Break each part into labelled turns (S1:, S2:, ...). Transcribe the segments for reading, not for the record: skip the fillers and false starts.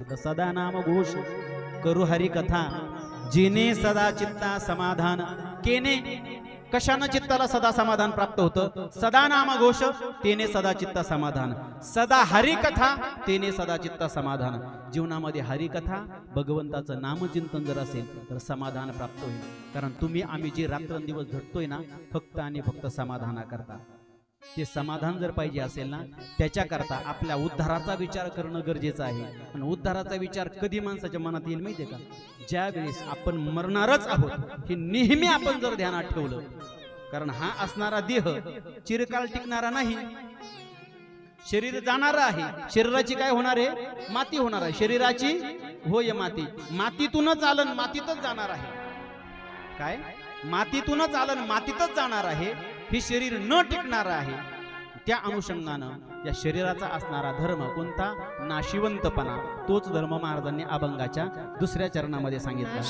S1: सदा नाम घोष करू हरी कथा जिने सदा चित्ता समाधान केने। कशानं चित्ताला सदा समाधान प्राप्त होतं? सदा नाम घोष तेने सदा चित्ता समाधान, सदा हरी कथा तेने सदा चित्ता समाधान। जीवनामध्ये हरी कथा भगवंताचं नामचिंतन जर असेल तर समाधान प्राप्त होईल। कारण तुम्ही आम्ही जे रात्रंदिवस झटतोय ना फक्त आणि फक्त समाधाना करता, ते समाधान जर पाहिजे असेल ना त्याच्याकरता आपल्या उद्धाराचा विचार करणं गरजेचं आहे। आणि उद्धाराचा विचार कधी माणसाच्या मनात येईल माहितीये का? ज्या वेळेस आपण मरणारच आहोत हे नेहमी आपण जर ध्यानात ठेवलं, कारण हा असणारा देह चिरकाल टिकणारा नाही, शरीर जाणार आहे। शरीराची काय होणार आहे? माती होणार आहे। शरीराची होय माती, मातीतूनच आलन मातीतच जाणार आहे। काय? मातीतूनच आलन मातीतच जाणार आहे। हे शरीर न टिकणार आहे। त्या अनुषंगानं या शरीराचा असणारा धर्म कोणता? नाशिवंतपणा। तोच धर्म महाराजांनी अभंगाच्या दुसऱ्या चरणामध्ये सांगितला।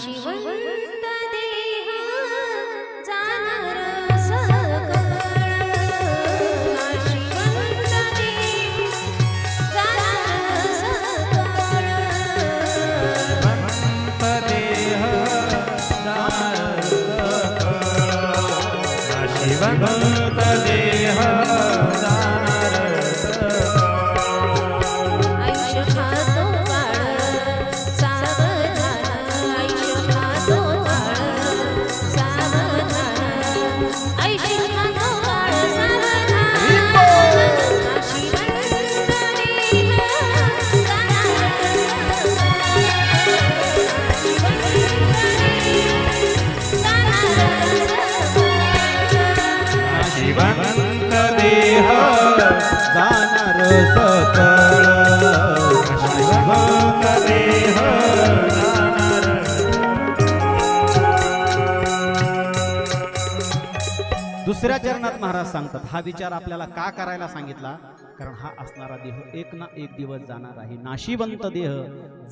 S1: दुसऱ्या चरणात महाराज सांगतात हा विचार आपल्याला का करायला सांगितला? कारण हा असणारा देह एक ना एक दिवस जाणार आहे। नाशिवंत देह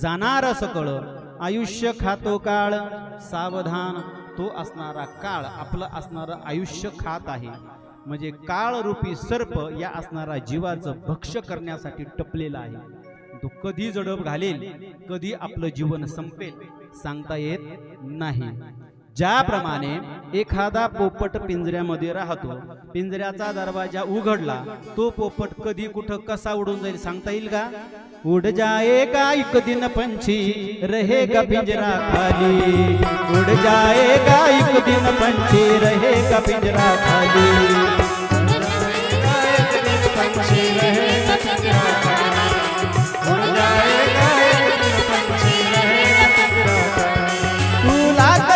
S1: जाणार सकळ, आयुष्य खातो काळ सावधान। तो असणारा काळ आपलं असणारं आयुष्य खात आहे। म्हणजे काळ रूपी सर्प या असणारा जीवाचं भक्ष्य करण्यासाठी टपलेला आहे। तो कधी जडब घालेल, कधी आपलं जीवन संपेल सांगता येत नाही। ज्याप्रमाणे एखादा पोपट पिंजऱ्यामध्ये राहतो, पिंजऱ्याचा दरवाजा उघडला तो पोपट कधी कुठं कसा उडून जाईल सांगता येईल का? उड जाएगा एक दिन पंछी रहेगा पिंजरा खाली, उड जाएगा एक दिन पंछी रहेगा पिंजरा खाली।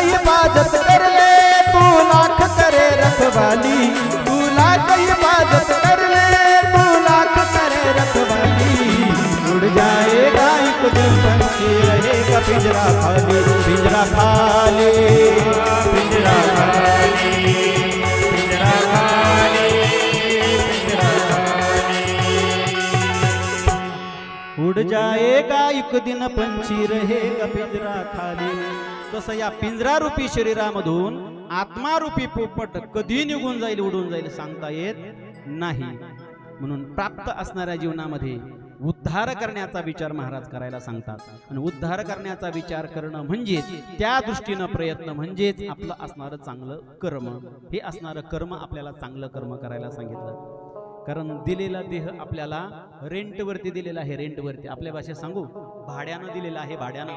S1: इबादत कर ले तू लाख करे रखवाली, तू लाख इबादत कर ले तू लाख करे रखवाली। उड़ जाएगा एक दिन पंछी रहेगा पिंजरा खाली, पिंजरा खाली, पिंजरा खाली, पिंजरा खाली, पिंजरा खाली। उड़ जाएगा एक दिन पंछी रहेगा पिंजरा खाली। तसं या पिंजरा रूपी शरीरामधून आत्मारूपी पोपट कधी निघून जाईल उडून जाईल सांगता येत नाही। म्हणून प्राप्त असणाऱ्या जीवनामध्ये उद्धार करण्याचा विचार महाराज करायला सांगतात। आणि उद्धार करण्याचा विचार करणं म्हणजेच त्या दृष्टीनं प्रयत्न म्हणजेच आपलं असणारं चांगलं कर्म। हे असणारं कर्म आपल्याला चांगलं कर्म करायला सांगितलं। कारण दिलेला देह आपल्याला रेंटवरती दिलेला आहे। रेंटवरती आपल्या भाषेत सांगू भाड्यानं दिलेला आहे, भाड्यानं।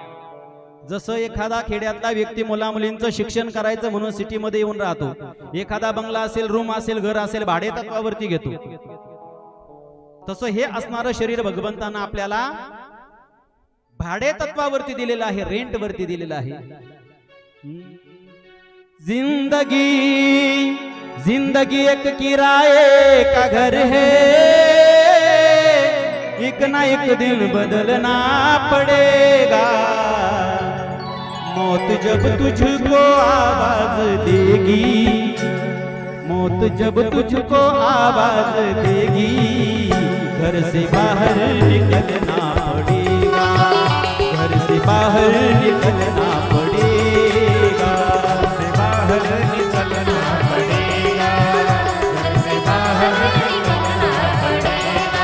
S1: जसं एखादा खेड्यातला व्यक्ती मुला मुलींचं शिक्षण करायचं म्हणून सिटीमध्ये येऊन राहतो, एखादा बंगला असेल, रूम असेल, घर असेल भाडे तत्वावरती घेतो, तसं हे असणारं शरीर भगवंतांना आपल्याला भाडे तत्वावरती दिलेलं आहे, रेंट वरती दिलेलं आहे। जिंदगी जिंदगी एक किराए का घर है, एक ना एक दिन बदलना पड़ेगा। मौत जब तुझको आवाज देगी, मौत जब तुझको आवाज देगी, घर से बाहर निकलना पड़ेगा, घर से बाहर निकलना पड़ेगा, घर से बाहर निकलना पड़ेगा, घर से बाहर निकलना पड़ेगा।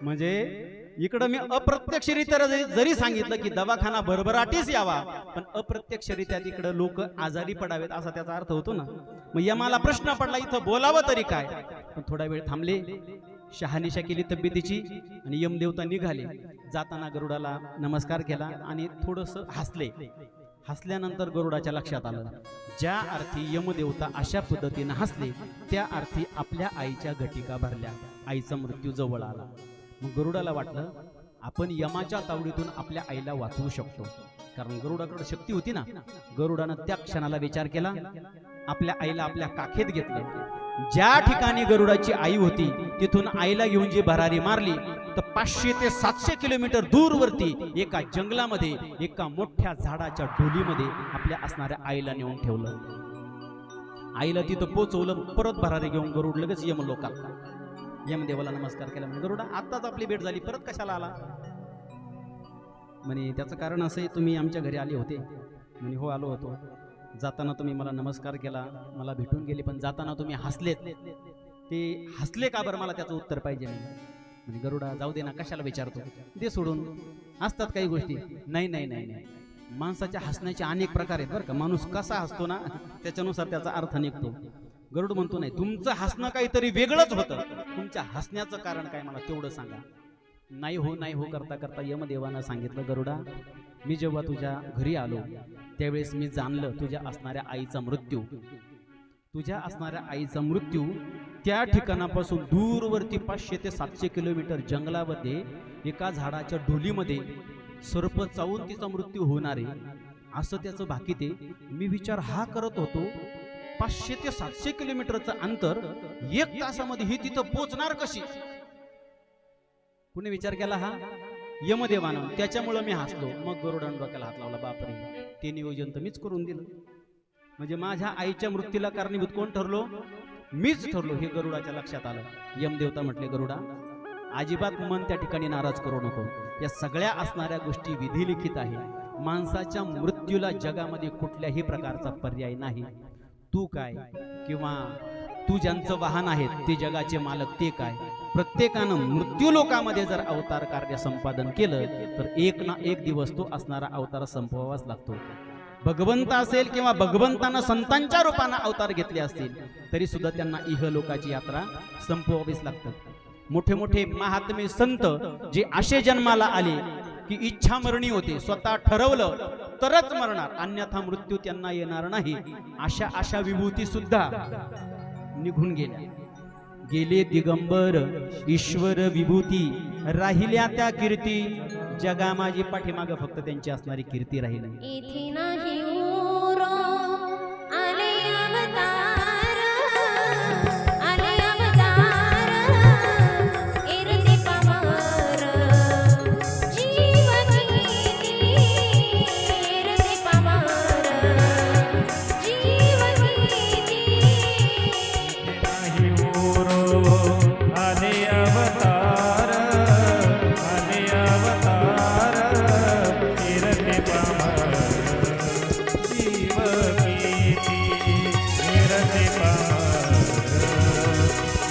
S2: म्हणजे इकडं मी अप्रत्यक्षरित्या जरी सांगितलं की दवाखाना भरभराटीच यावा, पण अप्रत्यक्षरित्या तिकडं लोक आजारी पडावेत असा त्याचा अर्थ होतो ना. मग यमाला प्रश्न पडला इथं बोलावं तरी काय, पण थोडा वेळ थांबले, शहानिशा केली तब्येतीची आणि यमदेवता निघाले. जाताना गरुडाला नमस्कार केला आणि थोडस हसले. हसल्यानंतर गरुडाच्या लक्षात आलं, ज्या अर्थी यमदेवता अशा पद्धतीने हसले त्या अर्थी आपल्या आईच्या घटिका भरल्या, आईचा मृत्यू जवळ आला. मग गरुडाला वाटलं आपण यमाच्या तावडीतून आपल्या आईला वाचवू शकतो, कारण गरुडाकडे शक्ती होती ना. गरुडानं त्या क्षणाला विचार केला, आपल्या आईला आपल्या काखेत घेतले. ज्या ठिकाणी गरुडाची आई होती तिथून आईला घेऊन जी भरारी मारली तर 500 ते 700 किलोमीटर दूरवरती एका जंगलामध्ये एका मोठ्या झाडाच्या ढोलीमध्ये आपल्या असणाऱ्या आईला नेऊन ठेवलं. आईला तिथं पोचवलं. परत भरारी घेऊन गरुड लगेच यमलोकात, यमदेवाला नमस्कार केला. म्हणजे गरुडा आत्ताच आपली भेट झाली, परत कशाला आला? म्हणे त्याचं कारण असं आहे, तुम्ही आमच्या घरी आले होते. म्हणे हो आलो होतो. जाताना तुम्ही मला नमस्कार केला, मला भेटून गेले, पण जाताना तुम्ही हसलेत. ते हसले का बरं, मला त्याचं उत्तर पाहिजे. म्हणजे गरुडा जाऊ दे ना, कशाला विचारतो, दे सोडून. असतात काही गोष्टी. नाही नाही नाही नाही, माणसाच्या हसण्याचे अनेक प्रकार आहेत बरं का. माणूस कसा हसतो ना त्याच्यानुसार त्याचा अर्थ निघतो. गरुड म्हणतो नाही, तुमचं हसणं काहीतरी वेगळंच होतं, तुमच्या हसण्याचं कारण काय मला तेवढं सांगा. नाही हो नाही हो करता करता यमदेवानं सांगितलं, गरुडा मी जेव्हा तुझ्या घरी आलो त्यावेळेस मी जाणलं तुझ्या असणाऱ्या आईचा मृत्यू. तुझ्या असणाऱ्या आईचा मृत्यू त्या ठिकाणापासून दूरवरती 500 ते 700 किलोमीटर जंगलामध्ये एका झाडाच्या ढोलीमध्ये सर्प चावून तिचा मृत्यू होणार आहे असं त्याचं भाकीत आहे. मी विचार हा करत होतो, 500 ते 700 किलोमीटरचं अंतर 1 तासामध्ये ही तिथं पोहोचणार कशी? कुणी विचार केला? हा यमदेवानं. त्याच्यामुळं मी हसलो. मग गरुडानं डोक्याला हात लावला, बापरे ते नियोजन तर मीच करून दिलं. म्हणजे माझ्या आईच्या मृत्यूला कारणीभूत कोण ठरलो? मीच ठरलो. हे गरुडाच्या लक्षात आलं. यमदेवता म्हटले, गरुडा अजिबात मन त्या ठिकाणी नाराज करू नको. या सगळ्या असणाऱ्या गोष्टी विधिलिखित आहे. माणसाच्या मृत्यूला जगामध्ये कुठल्याही प्रकारचा पर्याय नाही. तू काय किंवा तू ज्यांचं वाहन आहेत ते जगाचे मालक ते काय, प्रत्येकानं मृत्यू लोकामध्ये जर अवतार कार्य संपादन केलं तर एक ना एक दिवस तो असणारा अवतार संपवावाच लागतो. भगवंत असेल किंवा भगवंतानं संतांच्या रूपानं अवतार घेतले असतील तरी सुद्धा त्यांना इहलोकाची यात्रा संपवावीच लागतात. मोठे मोठे महात्मे संत जे असे जन्माला आले की इच्छा मरणी होते, स्वतः ठरवलं तरच मरणार, अन्यथा मृत्यू त्यांना येणार नाही, अशा विभूती सुद्धा निघून गेल्या. गेले दिगंबर ईश्वर विभूती, राहिल्या त्या कीर्ती. जगा माझी पाठीमाग फक्त त्यांची असणारी कीर्ती राहिली.
S3: इथे नाही उरो, आले अवतार, आले अवतार, एरते पामर, जीव गीती, एरते पामर, जीव गीती.
S4: नाही उरो, आले अवतार, आले अवतार, फिरते पामर, जीव गीती, फिरते पामर,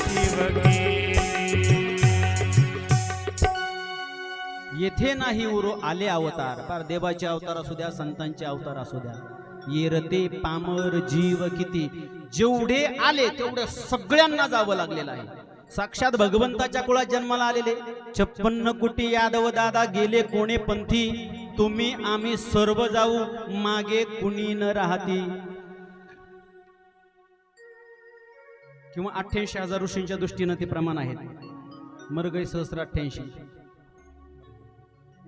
S4: जीव गीती.
S2: येथे नाही उरो आले अवतार. पार देवाचे अवतार असू द्या, संतांचे अवतार असू द्या, येरते पामर जीव किती. जेवढे आले तेवढे सगळ्यांना जावं लागलेलं आहे. साक्षात भगवंताच्या कुळात जन्माला आलेले 56 कोटी यादव दादा गेले कोणे पंथी, तुम्ही आम्ही सर्व जाऊ मागे कुणी न राहती. किंवा 88,000 ऋषींच्या दृष्टीनं ते प्रमाण आहेत. मरगै सहस्र 88.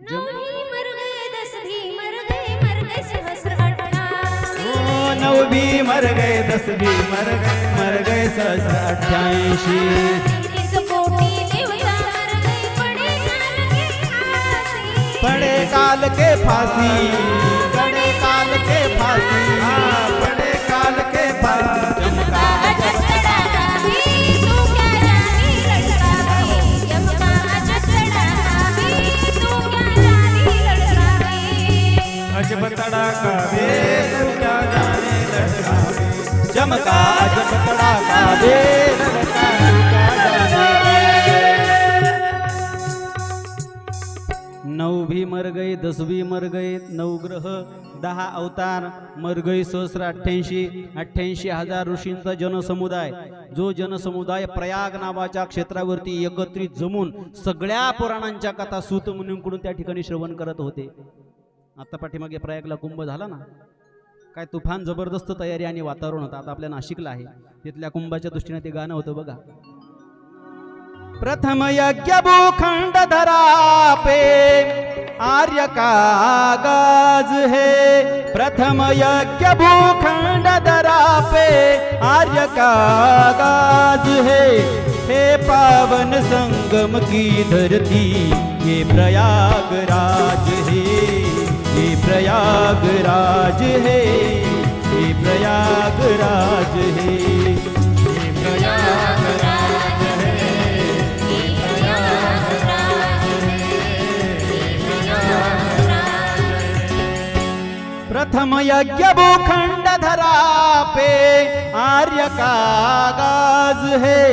S3: नवही मर गए, 10 भी मर गए सहस्र 88.
S1: ओ 9 भी मर गए, 10 भी मर गए सहस्र 88.
S3: 33 कोटी देवता मर गए, पड़े काल के फांसी.
S1: पड़े काल के फांसी, पड़े काल के फांसी, पड़े काल के फांसी.
S3: यमका अजचड़ा भी तू क्या जानी लड़कावी, यमका अजचड़ा भी तू क्या जानी लड़कावी.
S4: अजब तड़ाका
S1: बे तू क्या जाने लड़का, चमका जब तड़ाका बे लड़का तू क्या जाने.
S2: भी मर गए 10 भी मर गए 9 ग्रह 10 अवतार मर गई सहस्र 88,000 ऋषींचा जनसमुदाय, जो जनसमुदाय प्रयाग नावाच्या क्षेत्रावरती एकत्रित जमून सगळ्या पुराणांच्या कथा सूत मुनींकडून त्या ठिकाणी श्रवण करत होते. आता पाठीमागे प्रयागला कुंभ झाला ना, काय तुफान जबरदस्त तयारी आणि वातावरण होतं. आता आपल्या नाशिकला आहे, तिथल्या कुंभाच्या दृष्टीने ते गाणं होतं बघा. प्रथम यज्ञ भूखंड धरा पे आर्य का आगाज है, प्रथम यज्ञ भूखंड धरा पे आर्य का आगाज है, हे पावन संगम की धरती ये प्रयागराज है, ये प्रयागराज है, ये प्रयागराज है, ये प्रयागराज है, ये प्रयागराज है, ये प्रयागराज है। प्रथम यज्ञ भूखंड धरा पे आर्य का आगाज है,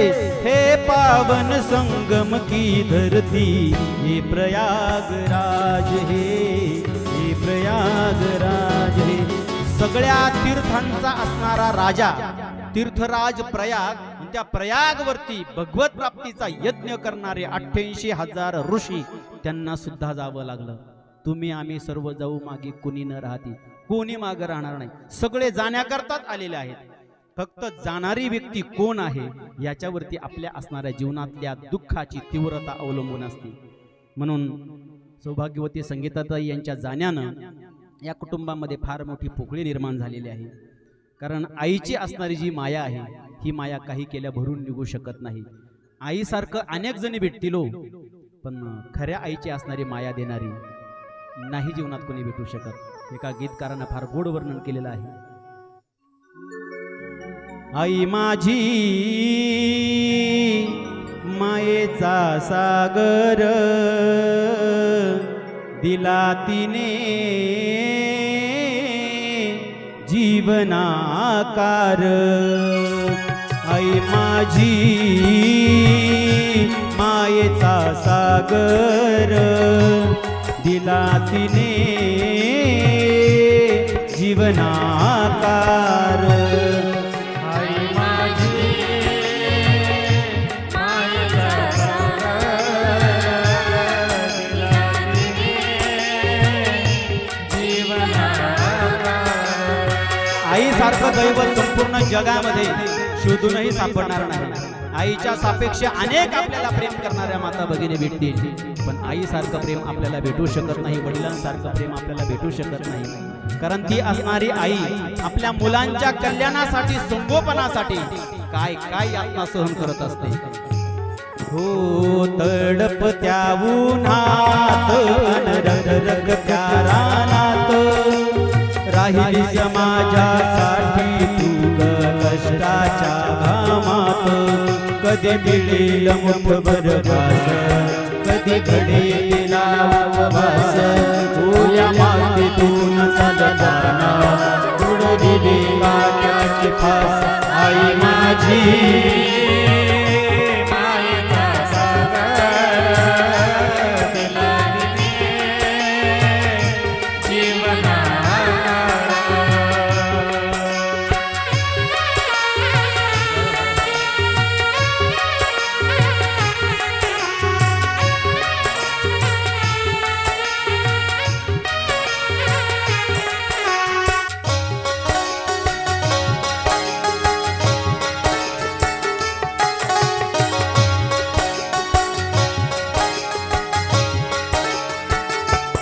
S2: हे पावन संगम की धरती ये प्रयागराज है, प्रयागराज हे. सगळ्या तीर्थांचा असणारा राजा तीर्थराज प्रयाग, त्या प्रयागवरती भगवत प्राप्तीचा यज्ञ करणारे 88,000 ऋषी, त्यांना सुद्धा जावं लागलं. तुम्ही आम्ही सर्व जाऊ, मागे कोणी न राहती, कोणी मागे राहणार नाही, सगळे जाण्याकरताच आलेले आहेत. फक्त जाणारी व्यक्ती कोण आहे याच्यावरती आपल्या असणाऱ्या जीवनातल्या दुःखाची तीव्रता अवलंबून असते. म्हणून सौभाग्यवती संगीताताई यांच्या जाण्यानं या कुटुंबामध्ये फार मोठी पोकळी निर्माण झालेली आहे. कारण आईची असणारी जी माया आहे, ही माया काही केल्या भरून निघू शकत नाही. आईसारखं अनेक जणी भेटतील, पण खऱ्या आईची असणारी माया देणारी नाही जीवनात कोणी भेटू शकत. एका गीतकारानं फार गोड वर्णन केलेलं आहे. आई माझी मायेचा सागर दिला तिने जीवनाकार, आई माझी मायेचा सागर दिला तिने जीवनाकार, आईसारखं दैवत संपूर्ण जगामध्ये शोधूनही सापडणार नाही. आईच्या सापेक्ष अनेक आपल्याला प्रेम करणाऱ्या माता भगिनी भेटतील, पण आईसारखं प्रेम आपल्याला भेटू शकत नाही, वडिलांसारखं प्रेम आपल्याला भेटू शकत नाही. कारण ती असणारी आई आपल्या मुलांच्या कल्याणासाठी, संगोपनासाठी काय काय यातना सहन करत असते. हो तडपत्या उन्हात रगरगत्या रानात राहिली समाजासाठी तू कष्टाच्या घामात, कधी मिळेल मुठभर घास, कधी घडेल वास, तुझ्या मातीतून चालताना उडलेली वाट्याची फास, आई माझी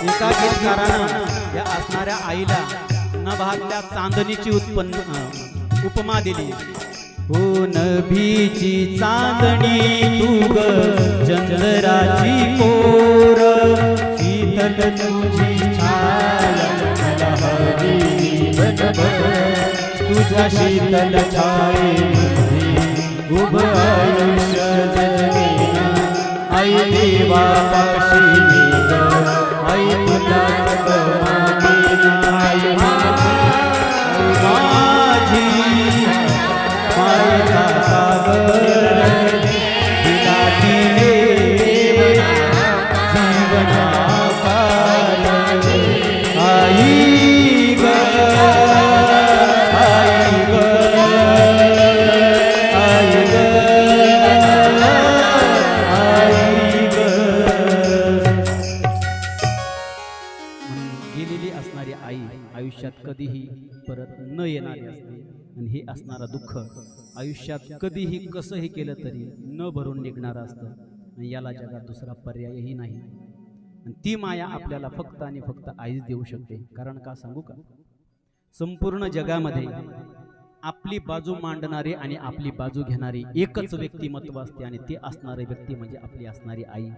S2: एका गीतकारानं या असणाऱ्या आईला नभातल्या चांदणीची उपमा दिली. हो नभीची चांदणी तू ग चंद्राची कोर, शीतल तुझी छाया मला हवी जीवनभर, तुझ्या शीतल छायेमध्ये उभं आयुष्य जगेना, आई देवा पाशी आई तुला आई माझी मायेचा सागर दिला तिने जीवनाकार, येणारी असते आणि हे असणारं दुःख आयुष्यात कधीही कसंही केलं तरी न भरून निघणारं असतं आणि याला जगात दुसरा पर्यायही नाही. आणि ती माया आपल्याला फक्त आणि फक्त आईच देऊ शकते. कारण का सांगू का, संपूर्ण जगामध्ये आपली बाजू मांडणारी आणि आपली बाजू घेणारी एकच व्यक्तिमत्व असते आणि ते असणारे व्यक्ती म्हणजे आपली असणारी आई.